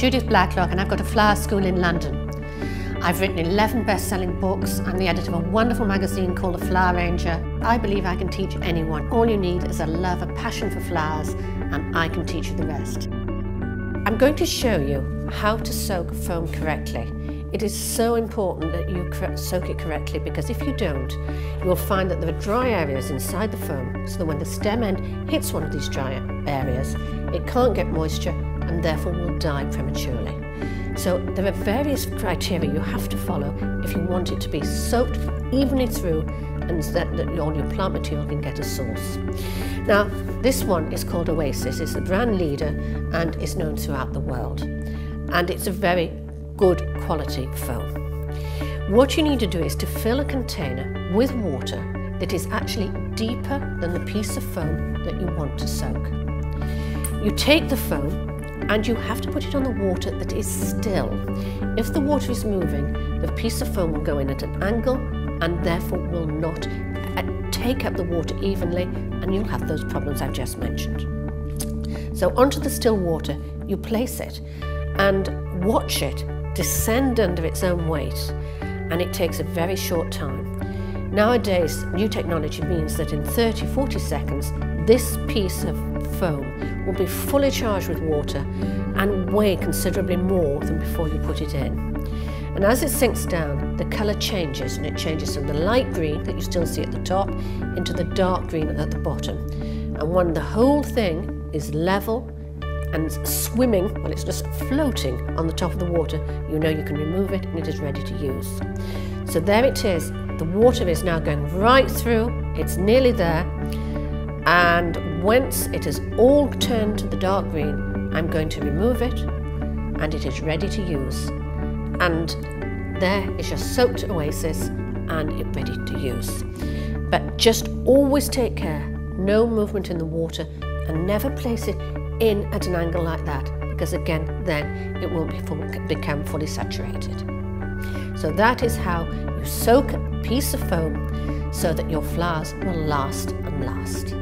Judith Blacklock and I've got a flower school in London. I've written 11 best-selling books. I'm the editor of a wonderful magazine called The Flower Ranger. I believe I can teach anyone. All you need is a love, a passion for flowers, and I can teach you the rest. I'm going to show you how to soak foam correctly. It is so important that you soak it correctly, because if you don't, you will find that there are dry areas inside the foam, so that when the stem end hits one of these dry areas, it can't get moisture and therefore will die prematurely. So there are various criteria you have to follow if you want it to be soaked evenly through and that all your plant material can get a source. Now, this one is called Oasis. It's the brand leader and is known throughout the world. And it's a very good quality foam. What you need to do is to fill a container with water that is actually deeper than the piece of foam that you want to soak. You take the foam and you have to put it on the water that is still. If the water is moving, the piece of foam will go in at an angle and therefore will not take up the water evenly, and you'll have those problems I've just mentioned. So onto the still water, you place it and watch it descend under its own weight, and it takes a very short time. Nowadays, new technology means that in 30-40 seconds, this piece of foam will be fully charged with water and weigh considerably more than before you put it in. And as it sinks down, the colour changes, and it changes from the light green that you still see at the top into the dark green at the bottom. And when the whole thing is level and swimming, well, it's just floating on the top of the water, you know you can remove it and it is ready to use. So there it is. The water is now going right through, it's nearly there, and once it has all turned to the dark green, I'm going to remove it and it is ready to use. And there is your soaked Oasis and it's ready to use. But just always take care, no movement in the water, and never place it in at an angle like that, because again then it won't become fully saturated. So that is how you soak a piece of foam so that your flowers will last and last.